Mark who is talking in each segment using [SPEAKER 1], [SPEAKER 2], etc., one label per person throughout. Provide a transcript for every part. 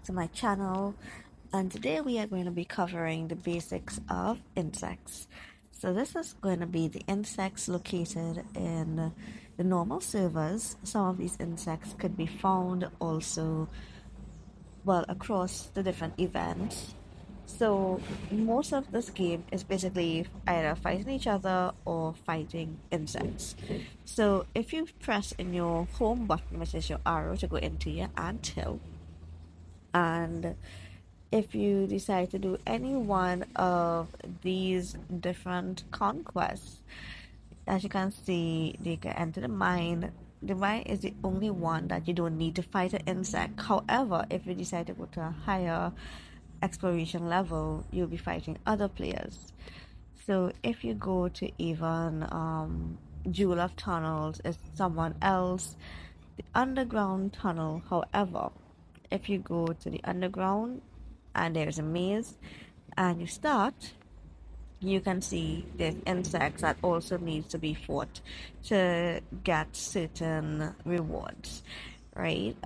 [SPEAKER 1] to my channel, and today we are going to be covering the basics of insects. So this is going to be the insects located in the normal servers. Some of these insects could be found also, well, across the different events. So most of this game is basically either fighting each other or fighting insects. So if you press in your home button, which is your arrow to go into your anthill, and if you decide to do any one of these different conquests, as you can see, you can enter the mine. The mine is the only one that you don't need to fight an insect. However, if you decide to go to a higher exploration level, you'll be fighting other players. So if you go to even Jewel of Tunnels, it's someone else. The underground tunnel, however, if you go to the underground and there's a maze and you start, you can see there's insects that also needs to be fought to get certain rewards, right?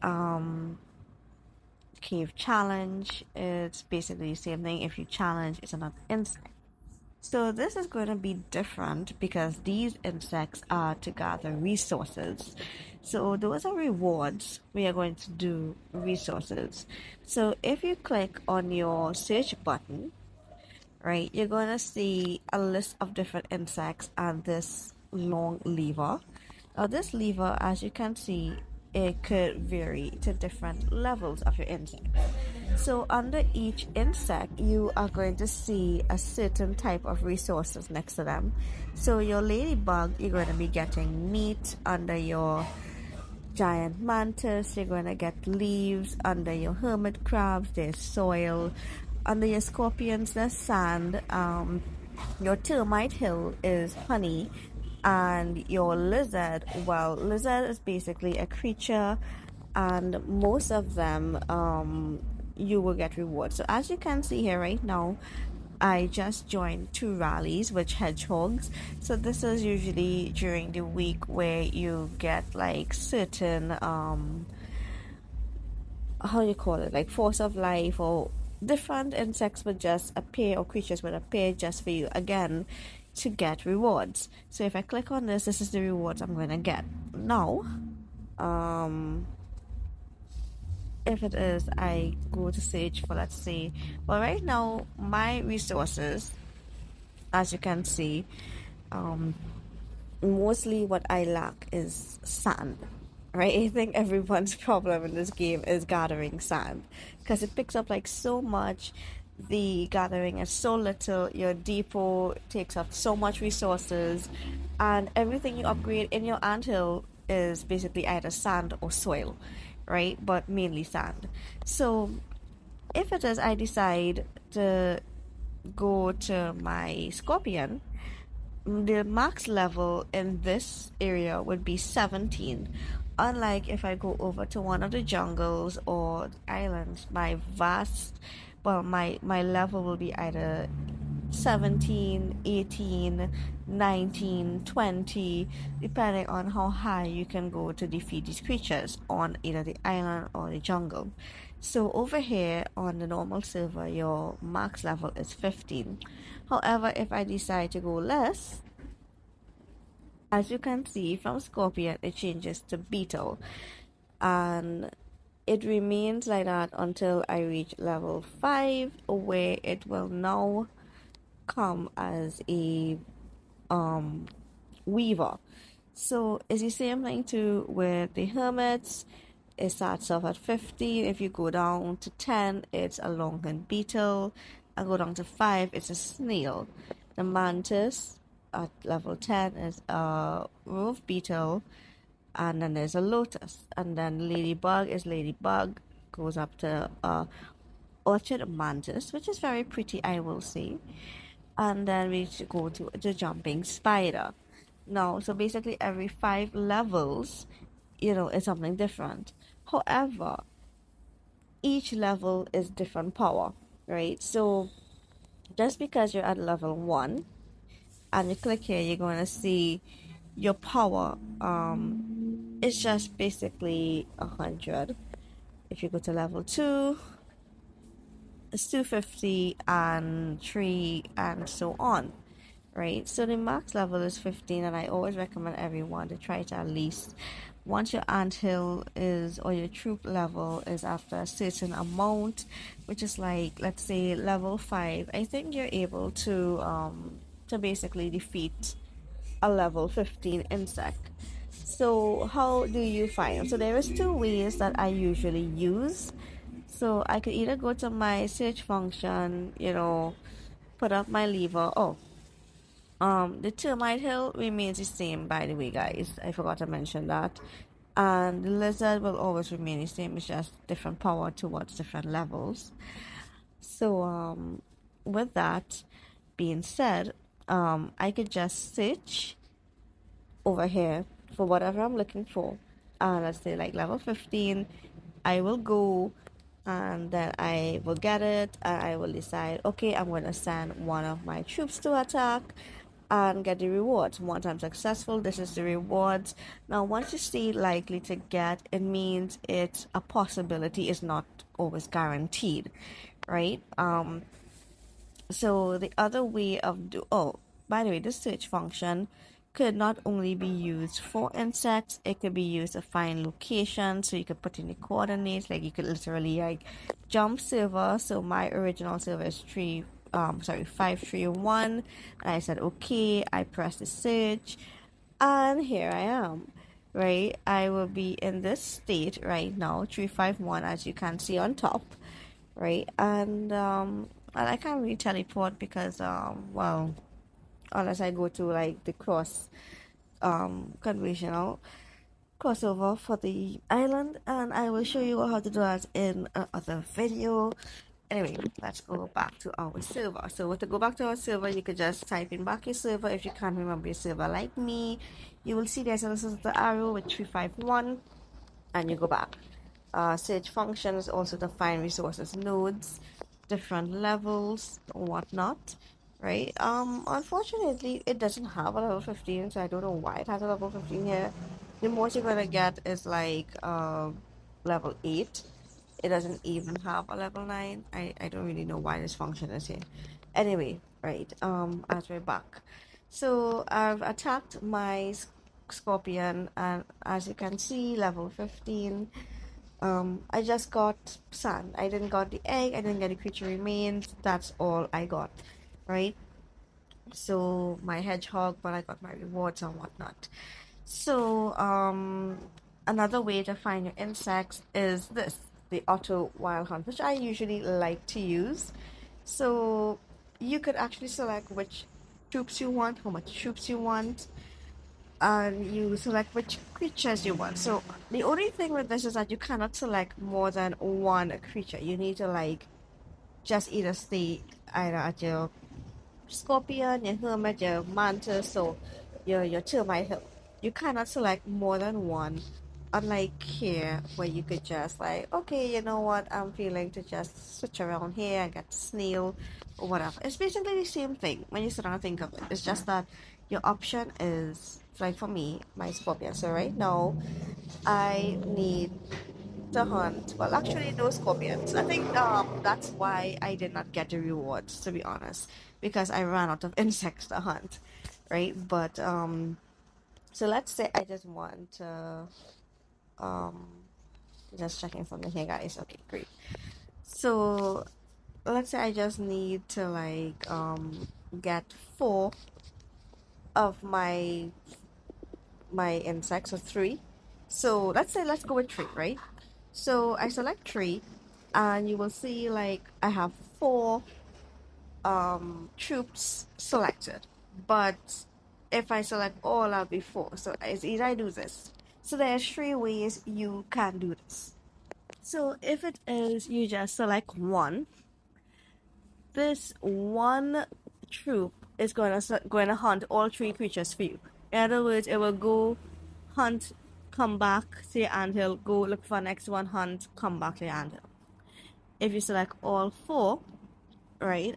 [SPEAKER 1] Cave challenge, it's basically the same thing. If you challenge, it's another insect. So this is going to be different because these insects are to gather resources. So those are rewards. We are going to do resources. So if you click on your search button, right, you're going to see a list of different insects and this long lever. Now this lever, as you can see, it could vary to different levels of your insect. So under each insect, you are going to see a certain type of resources next to them. So your ladybug, you're going to be getting meat. Under your giant mantis, you're going to get leaves. Under your hermit crabs, there's soil. Under your scorpions, there's sand. Your termite hill is honey. And your lizard, well, lizard is basically a creature, and most of them you will get rewards. So as you can see here right now, I just joined 2 rallies with hedgehogs. So this is usually during the week where you get like certain how you call it, like force of life, or different insects would just appear, or creatures would appear just for you again to get rewards. So if I click on this, this is the rewards I'm going to get. Now if it is, I go to search for, let's say, well, right now my resources, as you can see, mostly what I lack is sand, right? I think everyone's problem in this game is gathering sand because it picks up like so much. The gathering is so little, your depot takes up so much resources, and everything you upgrade in your anthill is basically either sand or soil, right? But mainly sand. So if it is, I decide to go to my scorpion, the max level in this area would be 17. Unlike if I go over to one of the jungles or islands, my level will be either 17, 18, 19, 20, depending on how high you can go to defeat these creatures on either the island or the jungle. So over here on the normal server, your max level is 15. However, if I decide to go less, as you can see from Scorpion, it changes to Beetle, and it remains like that until I reach level 5, where it will now come as a weaver. So it's the same thing too with the hermits. It starts off at 15. If you go down to 10, it's a long-horned beetle. And go down to 5, it's a snail. The mantis at level 10 is a roof beetle, and then there's a lotus, and then ladybug is ladybug, goes up to orchid mantis, which is very pretty, I will say. And then we should go to the jumping spider. Now, so basically every 5 levels, it's something different. However, each level is different power, right? So just because you're at level 1 and you click here, you're going to see your power it's just basically 100. If you go to level 2, it's 250 and 3 and so on, right? So the max level is 15, and I always recommend everyone to try to at least once your anthill is or your troop level is after a certain amount, which is like let's say level 5, I think you're able to basically defeat a level 15 insect. So how do you find them? So there is two ways that I usually use. So I could either go to my search function, put up my lever. The termite hill remains the same, by the way, guys. I forgot to mention that. And the lizard will always remain the same. It's just different power towards different levels. So with that being said, I could just search over here for whatever I'm looking for. Let's say like level 15, I will go and then I will get it and I will decide, okay, I'm going to send one of my troops to attack and get the rewards. Once I'm successful, this is the rewards. Now, once you see likely to get, it means it's a possibility, it's not always guaranteed, right? So the other way of by the way, this search function could not only be used for insects, it could be used to find locations. So you could put in the coordinates, like you could literally like jump server. So my original server is 531. And I said okay, I pressed the search, and here I am. Right, I will be in this state right now, 351, as you can see on top, right? And I can't really teleport because well, unless I go to like the conventional crossover for the island, and I will show you how to do that in another video. Anyway, let's go back to our server. So to go back to our server, you could just type in back your server. If you can't remember your server like me, you will see there's a little arrow with 351, and you go back. Search functions also to find resources nodes, different levels, whatnot, right? Unfortunately, it doesn't have a level 15, so I don't know why it has a level 15 here. The most you're gonna get is like level 8. It doesn't even have a level 9. I don't really know why this function is here. Anyway, right, as we're back. So I've attacked my scorpion, and as you can see, level 15. I just got sand. I didn't got the egg. I didn't get the creature remains. That's all I got, right? So my hedgehog, but I got my rewards and whatnot. So another way to find your insects is this, the auto wild hunt, which I usually like to use. So you could actually select which troops you want, how much troops you want, and you select which creatures you want. So the only thing with this is that you cannot select more than one creature. You need to like just either stay either at your scorpion, your hermit, your mantis, or your termite hill. You cannot select more than one. Unlike here, where you could just like, okay, you know what, I'm feeling to just switch around here and get snail or whatever. It's basically the same thing when you sit down and think of it. It's just that your option is like for me, my scorpion. So right now, I need to hunt. Well, actually, no scorpions. I think that's why I did not get the rewards, to be honest, because I ran out of insects to hunt, right? But so let's say I just want to um, just checking something here, guys. Okay, great. So let's say I just need to like get 4 of my insects, or 3. So let's go with 3, right? So I select 3, and you will see like I have 4 troops selected. But if I select all, I'll be 4. So it's either I do this. So there's 3 ways you can do this. So if it is you just select one, this one troop is going to hunt all 3 creatures for you. In other words, it will go hunt, come back to your anthill, go look for next one, hunt, come back to your anthill. If you select all 4, right,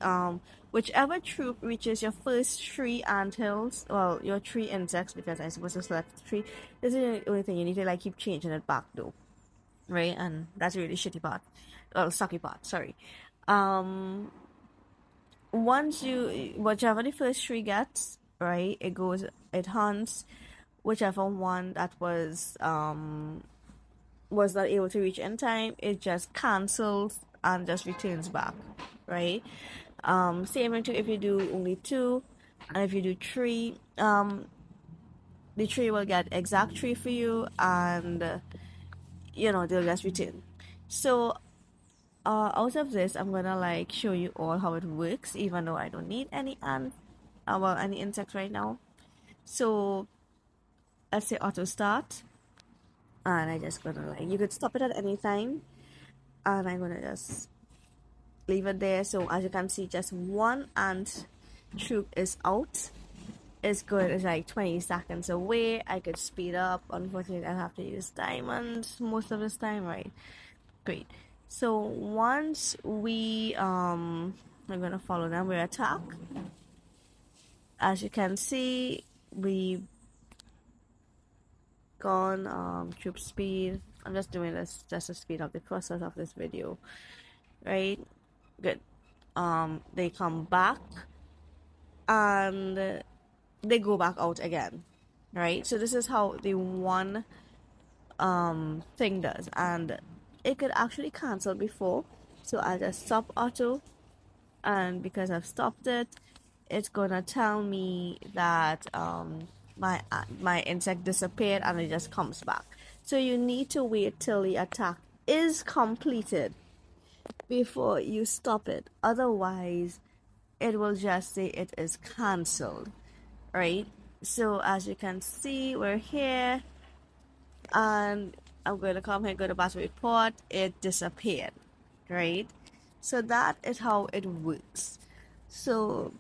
[SPEAKER 1] whichever troop reaches your first 3 anthills, well, your 3 insects, because I suppose to select 3. This is the only thing you need to like keep changing it back though, right? And that's a really shitty part, well, sucky part, sorry. um once you whichever the first tree gets, right, it hunts whichever one that was not able to reach in time. It just cancels and just returns back, right? Same thing too if you do only two, and if you do three, the tree will get exact tree for you, and they'll just return. So out of this, I'm gonna like show you all how it works, even though I don't need any any insects right now. So let's say auto start, and I just gonna like, you could stop it at any time, and I'm gonna just leave it there. So as you can see, just one ant troop is out. It's good. It's like 20 seconds away. I could speed up. Unfortunately, I have to use diamonds most of this time, right? Great. So once I'm gonna follow them. We attack. As you can see, we've gone troop speed. I'm just doing this just to speed up the process of this video, right? Good. They come back and they go back out again, right? So this is how the one thing does, and it could actually cancel before. So I'll just stop auto, and because I've stopped it, it's gonna tell me that my insect disappeared and it just comes back. So you need to wait till the attack is completed before you stop it. Otherwise, it will just say it is cancelled, right? So as you can see, we're here, and I'm going to come here, go to battle report. It disappeared, right? So that is how it works. So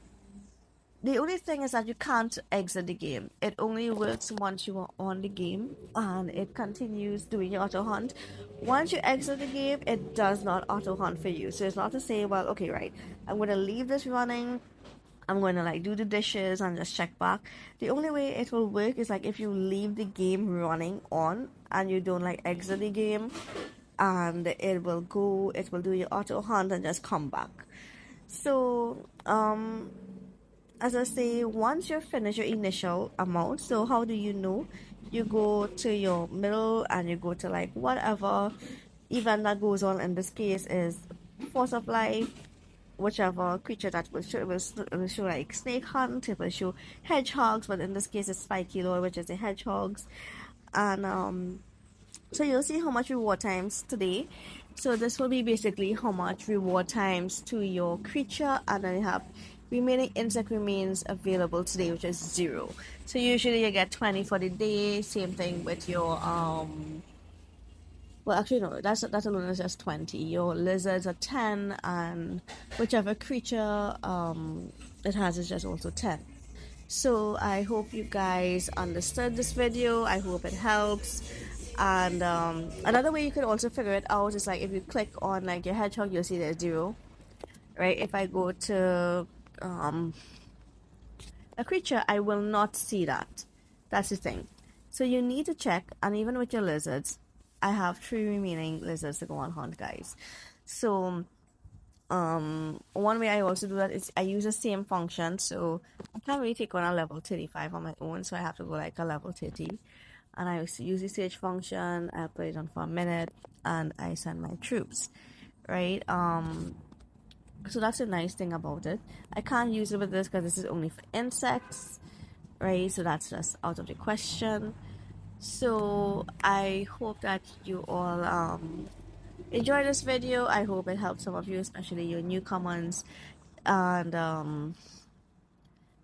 [SPEAKER 1] the only thing is that you can't exit the game. It only works once you are on the game, and it continues doing your auto hunt. Once you exit the game, it does not auto hunt for you. So it's not to say, well, okay, right, I'm going to leave this running, I'm going to like do the dishes and just check back. The only way it will work is like if you leave the game running on and you don't like exit the game, and it will do your auto hunt and just come back. So as I say, once you finish your initial amount, so how do you know? You go to your middle and you go to like whatever event that goes on. In this case is force of life, whichever creature that will show like snake hunt, it will show hedgehogs, but in this case it's spiky lord, which is the hedgehogs. And so you'll see how much reward times today. So this will be basically how much reward times to your creature, and then you have remaining insect remains available today, which is 0. So usually you get 20 for the day. Same thing with your well, actually no, that's alone is just 20. Your lizards are 10, and whichever creature it has is just also 10. So I hope you guys understood this video. I hope it helps. And another way you could also figure it out is like if you click on like your hedgehog, you'll see there's 0, right? If I go to a creature, I will not see that. That's the thing. So you need to check, and even with your lizards, I have 3 remaining lizards to go on hunt, guys. So one way I also do that is I use the same function. So I can't really take on a level 35 on my own, so I have to go like a level 30, and I use the search function. I put it on for a minute and I send my troops, right? So that's a nice thing about it. I can't use it with this because this is only for insects, right? So that's just out of the question. So I hope that you all enjoy this video. I hope it helps some of you, especially your newcomers. And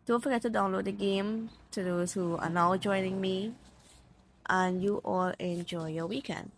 [SPEAKER 1] don't forget to download the game to those who are now joining me. And you all enjoy your weekend.